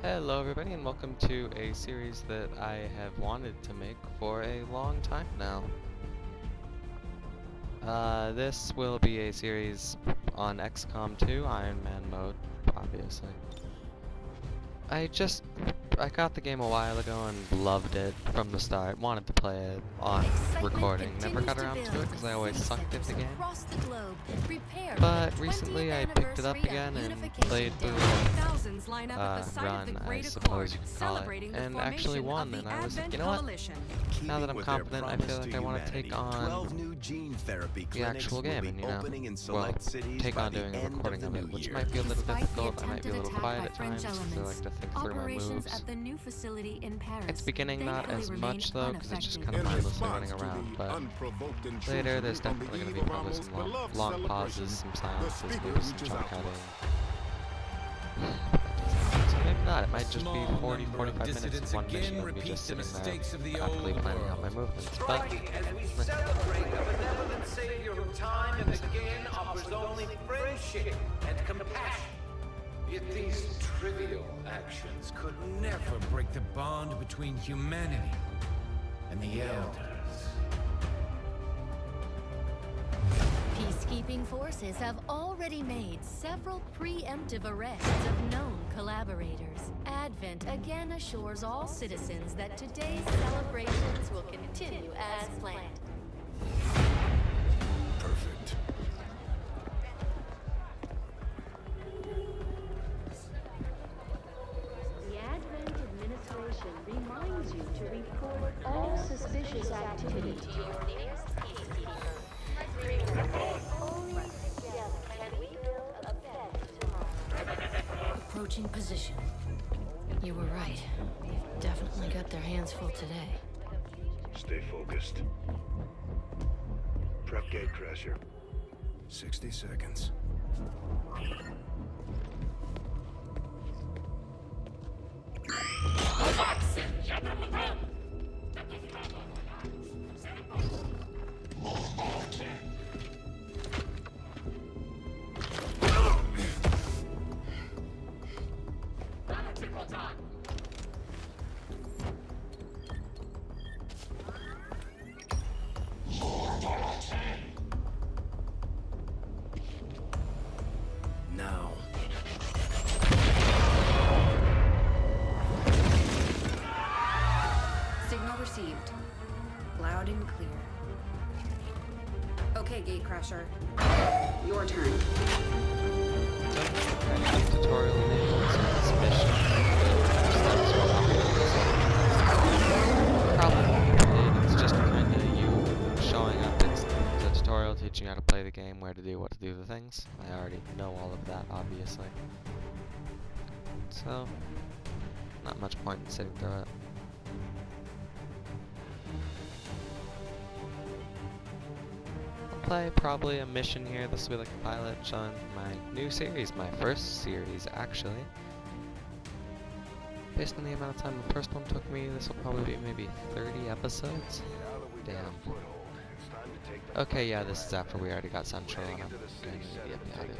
Hello everybody and welcome to a series that I have wanted to make for a long time now. This will be a series on XCOM 2 Iron Man mode, obviously. I got the game a while ago and loved it from the start, wanted to play it on recording. Never got around to it because I always sucked at the game. But recently I picked it up again and played through run, I suppose you could call it, and actually won, and I was like, you know what? Now that I'm competent, I feel like I want to take on the actual game and, well, take on doing a recording of it, which might be a little difficult. I might be a little quiet at times because I like to think through my moves. It's beginning not as much though, because it's just kind of mindlessly running around, but later there's definitely going to be probably some long pauses, some silences, maybe some jump cutting. So maybe not, it might just be 40-45 minutes of one mission of me just sitting there practically planning out my movements, but as we celebrate a benevolent savior who time and again offers only friendship and compassion. Yet these trivial actions could never break the bond between humanity and the elders. Peacekeeping forces have already made several preemptive arrests of known collaborators. Advent again assures all citizens that today's celebrations will continue as planned. Perfect. The Advent administration reminds you to report all suspicious activity to your nearest peacekeeper. Only together can we build a better tomorrow. Approaching position. You were right. They've definitely got their hands full today. Stay focused. Prep gate crasher. 60 seconds. Now. Signal received. Loud and clear. Okay, Gatecrasher. Your turn. tutorial enabled, so this mission probably won't be paid. It's just kind of you showing up. It's the tutorial teaching you how to play the game, where to do what to do the things. I already know all of that, obviously. So, not much point in sitting through it. Play probably a mission here. This will be like a pilot showing my new series, my first series actually. Based on the amount of time the first one took me, this will probably be maybe 30 episodes. Damn. Okay, yeah, this is after we already got Central. And I'm going to get the audio.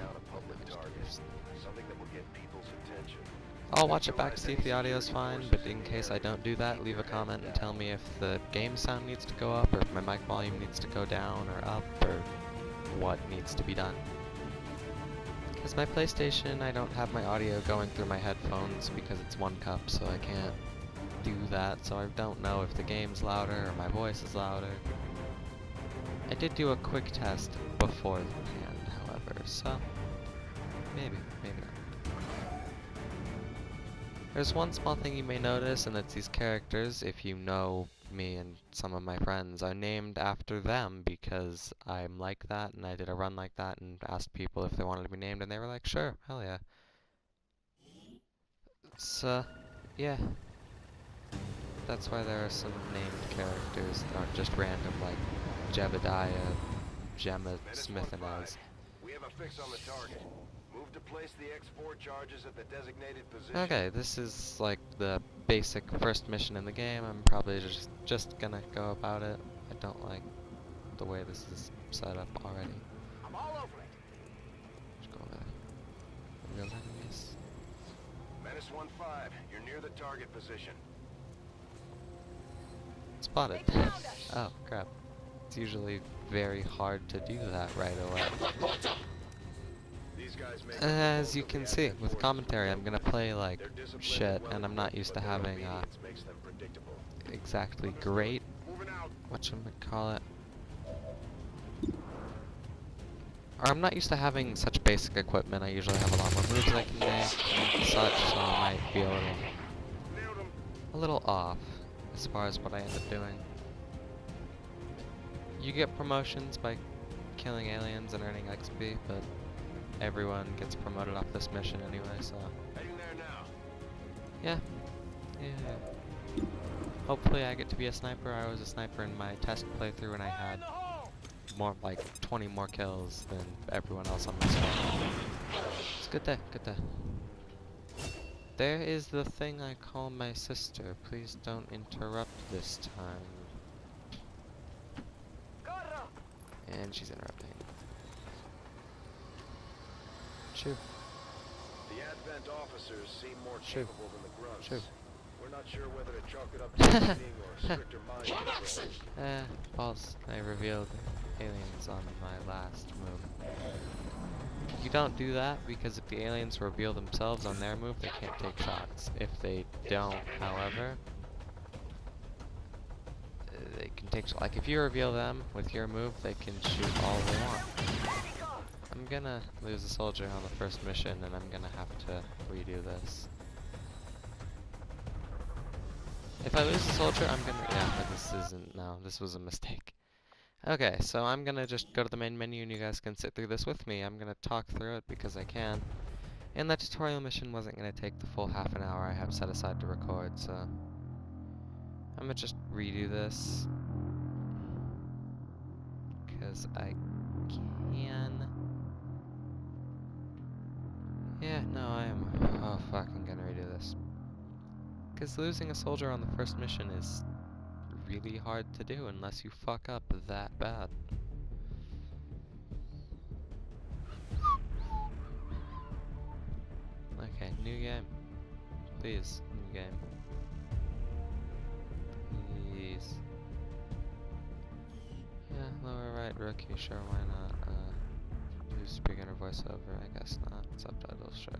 I'll watch it back to see if the audio is fine, but in case I don't do that, leave a comment and tell me if the game sound needs to go up, or if my mic volume needs to go down or up, or what needs to be done. Because my PlayStation, I don't have my audio going through my headphones because it's one cup, so I can't do that, so I don't know if the game's louder or my voice is louder. I did do a quick test beforehand, however, so maybe not. There's one small thing you may notice, and it's these characters, if you know me and some of my friends, are named after them because I'm like that, and I did a run like that and asked people if they wanted to be named, and they were like, sure, hell yeah. So, yeah. That's why there are some named characters that aren't just random, like Jebediah, Gemma Smith and Oz. We have a fix on the target. Move to place the X4 charges at the designated position. Okay, this is like the basic first mission in the game. I'm probably just gonna go about it. I don't like the way this is set up already. I'm all over it. Just go over there. Real enemies. Menace 1-5, you're near the target position. Spotted. Oh, crap. It's usually very hard to do that right away. These guys make As you can see, with commentary, I'm gonna play like shit, and I'm not used to having makes them predictable. exactly great, Moving out. whatchamacallit, or I'm not used to having such basic equipment. I usually have a lot more moves I can make and such, so I might be Nailed him. a little off as far as what I end up doing. You get promotions by killing aliens and earning XP, but everyone gets promoted off this mission anyway, so Heading there now. yeah. Yeah. Hopefully I get to be a sniper. I was a sniper in my test playthrough and I had more like 20 more kills than everyone else on my squad. It's a good day, good day. There is the thing I call my sister. Please don't interrupt this time. And she's interrupting. Shoo. The Advent officers seem more Shoo. capable than the grunts. Shoo. We're not sure whether to chalk it up to training or stricter mind control. False. I revealed aliens on my last move. You don't do that because if the aliens reveal themselves on their move, they can't take shots. If they don't, however, they can take shots. Like if you reveal them with your move, they can shoot all they want. I'm gonna lose a soldier on the first mission, and I'm gonna have to redo this. If I lose a soldier, I'm gonna... Yeah, but this isn't... No, this was a mistake. Okay, so I'm gonna just go to the main menu and you guys can sit through this with me. I'm gonna talk through it because I can. And that tutorial mission wasn't gonna take the full half an hour I have set aside to record, so... I'm gonna just redo this. Because I can... Yeah, no, I am... Oh, fuck, I'm gonna redo this. Because losing a soldier on the first mission is really hard to do unless you fuck up that bad. Okay, new game. Please, new game. Please. Yeah, lower right rookie, sure, why not? Use beginner voiceover, I guess not. Subtitles, sure.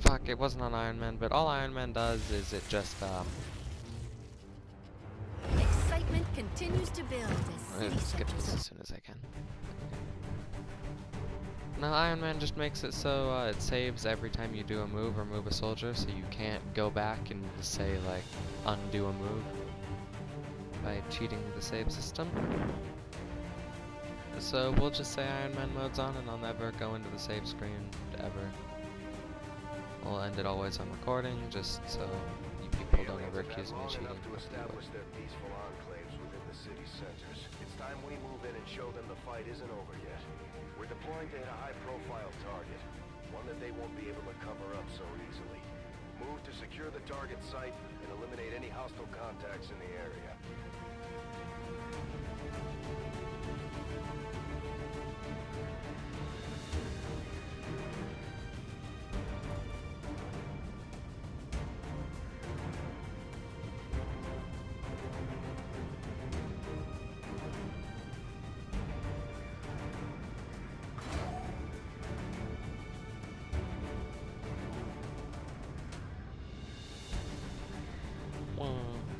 Fuck, it wasn't on Iron Man, but all Iron Man does is it just, Excitement continues to build as I'll skip this as soon as I can. Now Iron Man just makes it so it saves every time you do a move or move a soldier, so you can't go back and say like undo a move by cheating the save system. So we'll just say Iron Man mode's on and I'll never go into the save screen ever. We'll end it always on recording just so you people don't ever accuse me of cheating. To establish their peaceful enclaves within the city centers. It's time we move in and show them the fight isn't over yet. We're deploying to hit a high-profile target, one that they won't be able to cover up so easily. Move to secure the target site and eliminate any hostile contacts in the area.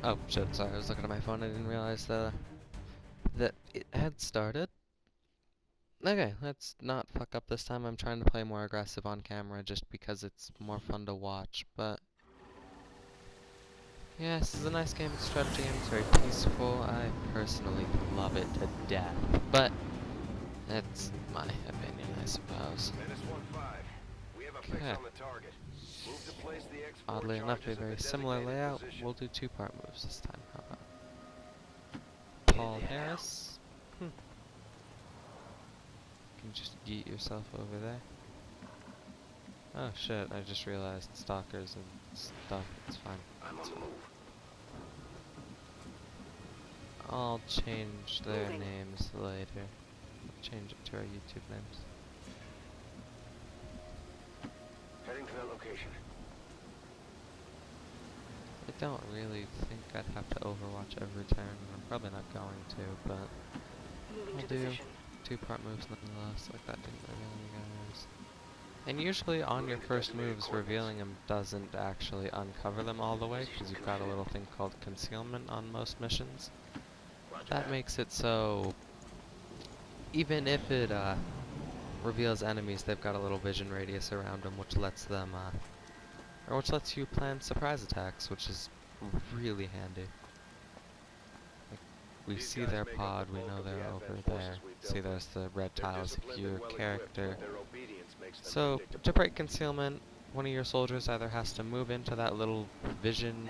Oh shit, sorry, I was looking at my phone, I didn't realize that it had started. Okay, let's not fuck up this time. I'm trying to play more aggressive on camera just because it's more fun to watch, but... Yeah, this is a nice game, it's a strategy game, it's very peaceful. I personally love it to death, but that's my opinion, I suppose. Menace 1-5. We have a fix Okay. on the target. Move to place the X4 Oddly enough, a charges at very the similar designated layout. position. We'll do two-part moves this time. How about Paul Harris? You can just yeet yourself over there. Oh shit, I just realized stalkers and stuff. It's fine. I'm on the move. I'll change their names later. I'll change it to our YouTube names. Heading location. I don't really think I'd have to overwatch every turn. I'm probably not going to, but I'll do two-part moves nonetheless, like that didn't reveal you guys. And usually on your first moves, revealing them doesn't actually uncover them all the way, because you've got a little thing called concealment on most missions. That makes it so even if it reveals enemies, they've got a little vision radius around them, which lets them, or which lets you plan surprise attacks, which is really handy. Like, we see their pod, we know they're over there. See, there's the red tiles if your character. So, to break concealment, one of your soldiers either has to move into that little vision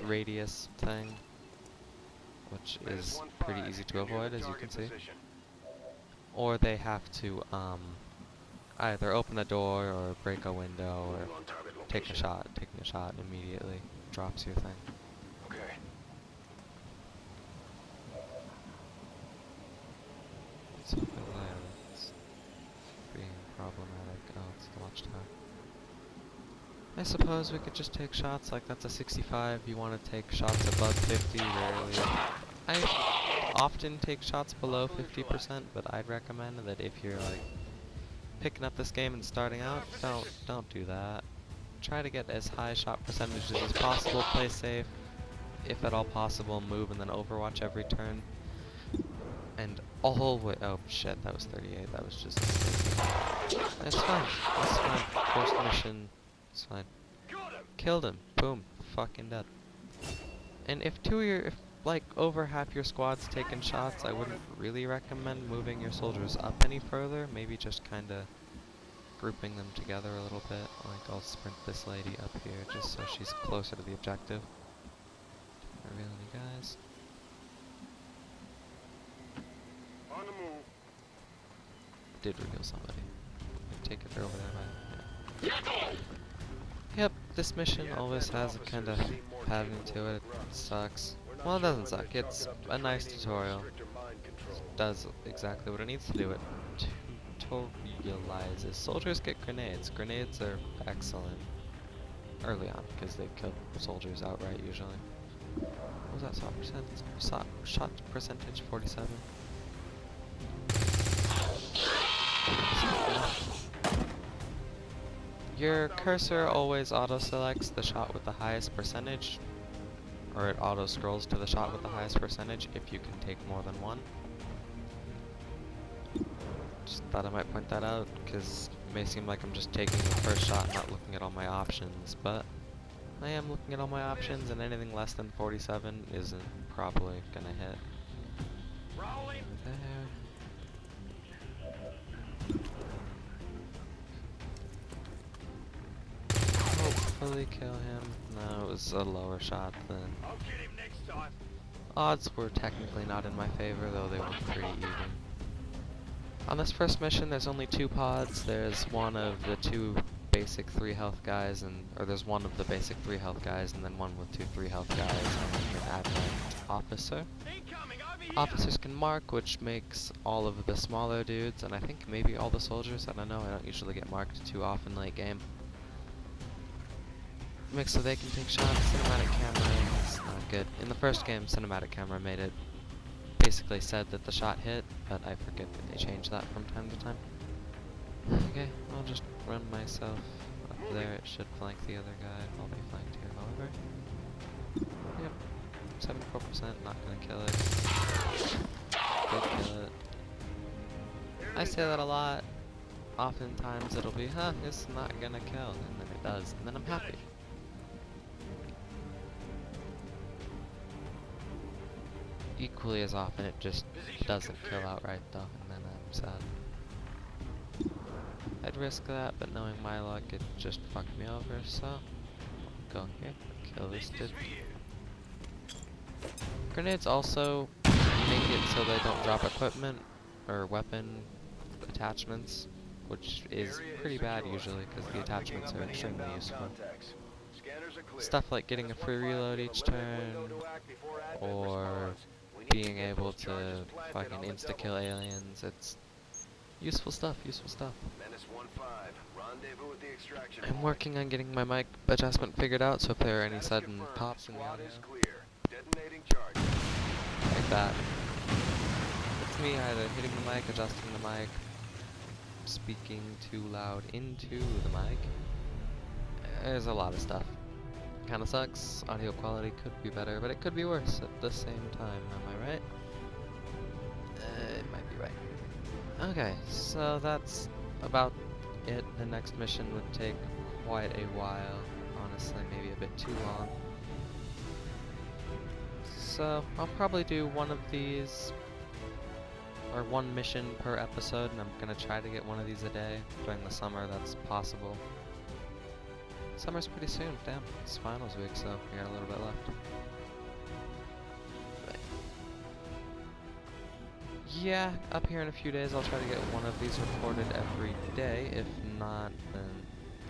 radius thing, which is pretty easy to avoid, as you can see, or they have to either open a door or break a window or take a shot. Taking a shot immediately drops your thing. Okay. What's over there that's being problematic? Oh, it's the watchtower. I suppose we could just take shots, like that's a 65. You want to take shots above 50, rarely. I often take shots below 50%, but I'd recommend that if you're like picking up this game and starting out, don't do that. Try to get as high shot percentages as possible, play safe, if at all possible, move and then overwatch every turn. And all way, oh shit, that was 38, that was just, that's fine, that's fine, first mission, it's fine. Killed him, boom, fucking dead. And if like over half your squad's taking shots, I wouldn't really recommend moving your soldiers up any further, maybe just kinda grouping them together a little bit. Like I'll sprint this lady up here just so she's closer to the objective. Reveal any guys. On the move. Did reveal somebody. I take it they're over there by Yep, this mission always has a kind of pattern to it. It sucks. Well, it doesn't suck. It's a nice tutorial. It does exactly what it needs to do. It tutorializes. Soldiers get grenades. Grenades are excellent early on because they kill soldiers outright usually. What was that shot percent? Shot percentage 47. Your cursor always auto-selects the shot with the highest percentage, or it auto-scrolls to the shot with the highest percentage if you can take more than one. Just thought I might point that out, because it may seem like I'm just taking the first shot and not looking at all my options, but I am looking at all my options, and anything less than 47 isn't probably gonna hit. There. Hopefully kill him. No, it was a lower shot than. I'll get him next time. Odds were technically not in my favor, though they were pretty even. On this first mission, there's only 2 pods. There's one of the 2 basic 3 health guys, or there's one of the basic 3 health guys, and then one with 2 3 health guys, and an advent officer. Officers can mark, which makes all of the smaller dudes, and I think maybe all the soldiers, I don't know, I don't usually get marked too often late game. Makes so they can take shots. Cinematic camera is not good. In the first game, cinematic camera made it, basically said that the shot hit, but I forget that they changed that from time to time. Okay, I'll just run myself up there. It should flank the other guy. I'll be flanked here, however. Yep, 74%, not gonna kill it. Did kill it. I say that a lot. Oftentimes it'll be, it's not gonna kill, and then it does, and then I'm happy. Equally as often it just doesn't kill outright though, and then I'm sad. I'd risk that, but knowing my luck, it just fucked me over, so I'll go here, kill this dude. Grenades also make it so they don't drop equipment or weapon attachments, which is pretty bad usually because the attachments are extremely useful. Stuff like getting a free reload each turn, or being able to fucking insta-kill aliens, it's useful stuff, useful stuff. Rendezvous with the extraction I'm point. working on getting my mic adjustment figured out, so if there are any Status sudden confirmed. pops in the Squad audio, is clear. Detonating charge. like that, it's me either hitting the mic, adjusting the mic, speaking too loud into the mic. There's a lot of stuff. Kinda sucks. Audio quality could be better, but it could be worse at the same time. Am I right? It might be right. Okay, so that's about it. The next mission would take quite a while. Honestly, maybe a bit too long. So I'll probably do one of these, or one mission per episode, and I'm gonna try to get one of these a day. During the summer, that's possible. Summer's pretty soon, damn. It's finals week, so we got a little bit left. But yeah, up here in a few days I'll try to get one of these recorded every day. If not, then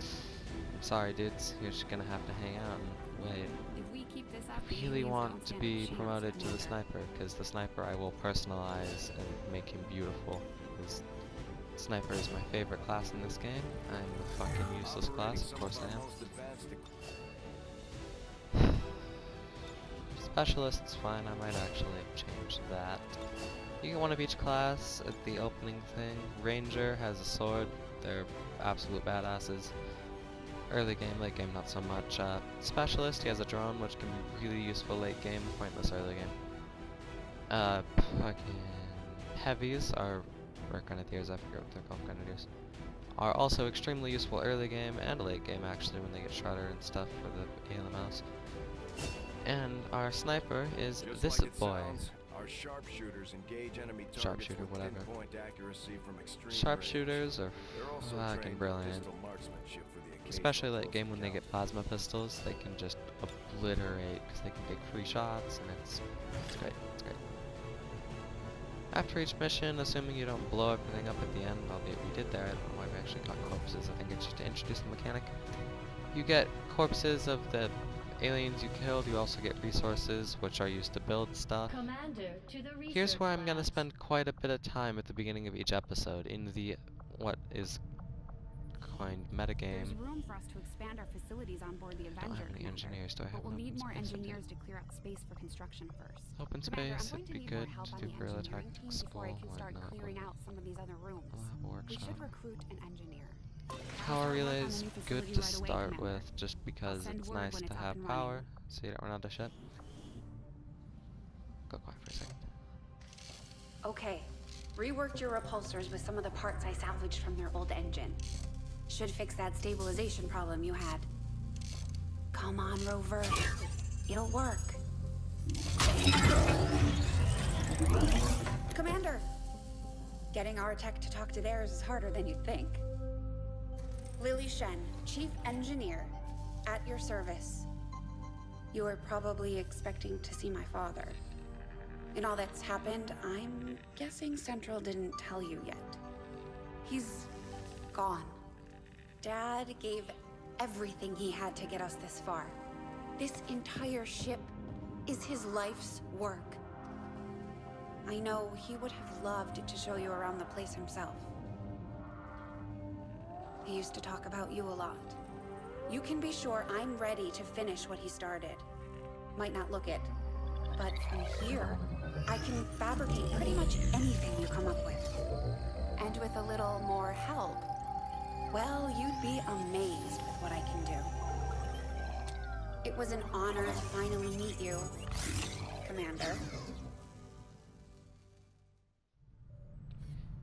I'm sorry dudes, you're just gonna have to hang out and wait. If we keep this up, I really want to be promoted to the sniper, because the sniper I will personalize and make him beautiful. Because sniper is my favorite class in this game. I'm a fucking useless class, of course I am. Specialist's fine, I might actually change that. You get one of each class at the opening thing. Ranger has a sword, they're absolute badasses. Early game, late game not so much. Specialist, he has a drone which can be really useful late game, pointless early game. Fucking heavies are, or grenadiers, I forget what they're called, grenadiers, are also extremely useful early game and late game actually when they get shredder and stuff for the ALMS. And our sniper is Just this like it boy. sounds, our sharpshooters engage enemy targets Sharpshooter, with whatever. pinpoint accuracy from extreme Sharpshooters are range. They're also fucking trained in brilliant. pistol marksmanship for the occasional Especially late close game when they get encounter. plasma pistols, they can just obliterate because they can take free shots and it's great, it's great. After each mission, assuming you don't blow everything up at the end, albeit we did there, I don't know why we actually got corpses, I think it's just to introduce the mechanic. You get corpses of the aliens you killed, you also get resources which are used to build stuff. Commander to the research Here's where I'm gonna labs. spend quite a bit of time at the beginning of each episode, in the, what is coined There's metagame. room for us to expand our facilities on board the I don't Avenger, have any Commander. engineers, do I have But we'll an need open more space? I engineers do. to clear out space for construction first. Open Commander, I'm space, going it'd to be need more good help to on do the guerrilla engineering tactics team before I school, can why start not? clearing out some of these other rooms. I'll have a We workshop. should recruit an engineer. Power I'll start work on the relays, new good facility to right away, start Commander. with, just because send it's word nice when to it's up have and power, running. so you don't run out of shit. Go quiet for a second. Okay. Reworked your repulsors with some of the parts I salvaged from their old engine. Should fix that stabilization problem you had. Come on, Rover. It'll work. Commander! Getting our tech to talk to theirs is harder than you'd think. Lily Shen, Chief Engineer, at your service. You were probably expecting to see my father. In all that's happened, I'm guessing Central didn't tell you yet. He's gone. Dad gave everything he had to get us this far. This entire ship is his life's work. I know he would have loved to show you around the place himself. He used to talk about you a lot. You can be sure I'm ready to finish what he started. Might not look it, but from here, I can fabricate pretty much anything you come up with. And with a little more help, well, you'd be amazed with what I can do. It was an honor to finally meet you, Commander.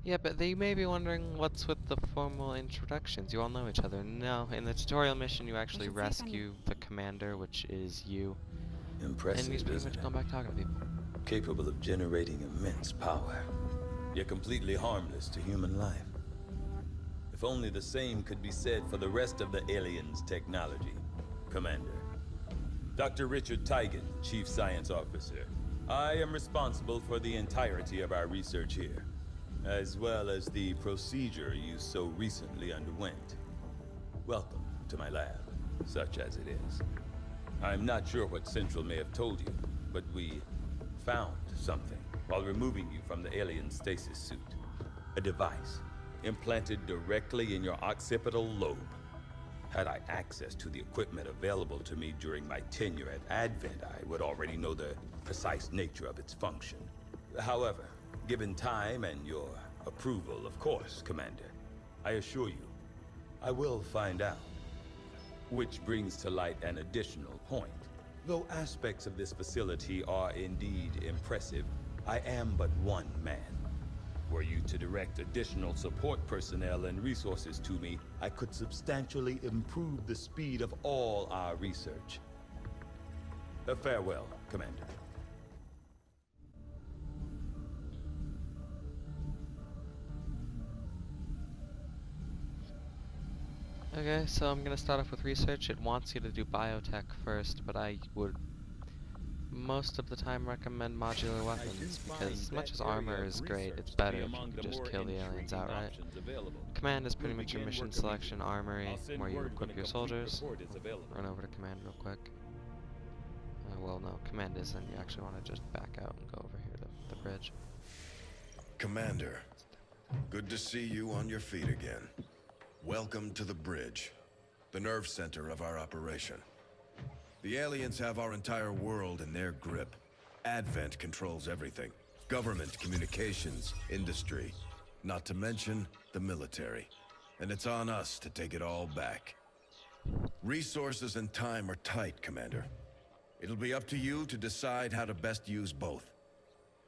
Yeah, but they may be wondering what's with the formal introductions. You all know each other. No, in the tutorial mission you actually should say something. rescue the commander, which is you. And Impressive, he's pretty isn't much it? gone back talking to people. Capable of generating immense power, yet completely harmless to human life. If only the same could be said for the rest of the aliens' technology, Commander. Dr. Richard Tigan, Chief Science Officer. I am responsible for the entirety of our research here, as well as the procedure you so recently underwent. Welcome to my lab, such as it is. I'm not sure what Central may have told you, but we found something while removing you from the alien stasis suit. A device implanted directly in your occipital lobe. Had I access to the equipment available to me during my tenure at Advent, I would already know the precise nature of its function. However, given time and your approval, of course, Commander, I assure you, I will find out. Which brings to light an additional point. Though aspects of this facility are indeed impressive, I am but one man. Were you to direct additional support personnel and resources to me, I could substantially improve the speed of all our research. Farewell, Commander. Okay, so I'm gonna start off with research. It wants you to do biotech first, but I would most of the time recommend modular weapons, because as much as armor is great, it's better if you can just kill the aliens outright. Command is pretty much your mission selection armory, where you equip your soldiers. Run over to command real quick. Well, no, command isn't. You actually want to just back out and go over here to the bridge. Commander, good to see you on your feet again. Welcome to the bridge, the nerve center of our operation. The aliens have our entire world in their grip. Advent controls everything. Government, communications, industry. Not to mention the military. And it's on us to take it all back. Resources and time are tight, Commander. It'll be up to you to decide how to best use both.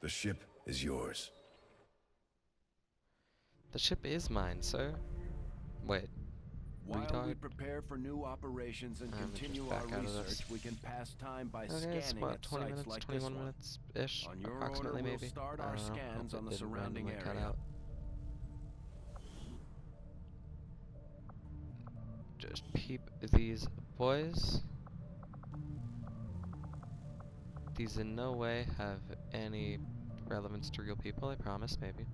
The ship is yours. The ship is mine, sir. Wait. While Retard? we prepare for new operations and continue our research, we can pass time by Okay, it's scanning what, at 20 sites minutes, like 21 this one. minutes-ish, On your approximately order, we'll maybe. start I our don't know. scans Hope on it the didn't surrounding randomly cut area. out. Just peep these boys. These in no way have any relevance to real people, I promise, maybe.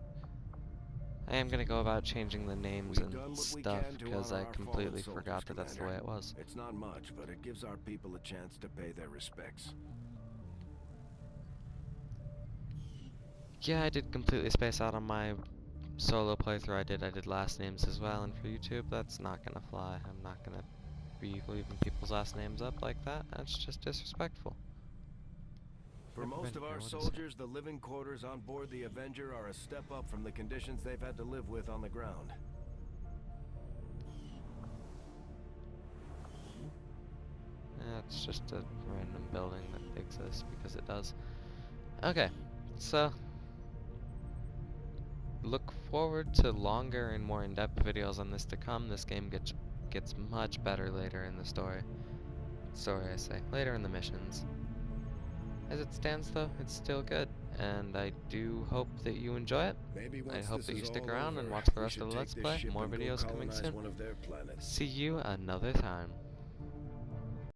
I am gonna go about changing the names We've and done what we stuff can to because honor I our completely fallen forgot soldiers, that that's the way Commander. it was. It's not much, but it gives our people a chance to pay their respects. Yeah, I did completely space out on my solo playthrough. I did last names as well, and for YouTube, that's not gonna fly. I'm not gonna be leaving people's last names up like that. That's just disrespectful. For Never most been of here, our what is it? soldiers, the living quarters on board the Avenger are a step up from the conditions they've had to live with on the ground. It's just a random building that exists because it does. Okay, so look forward to longer and more in-depth videos on this to come. This game gets much better later in the story. I say, later in the missions. As it stands though, it's still good, and I do hope that you enjoy it. Maybe I once hope this that you is stick all around over, and watch the we rest should of the take Let's this Play. ship More and go videos coming colonize soon. one of their planets. See you another time.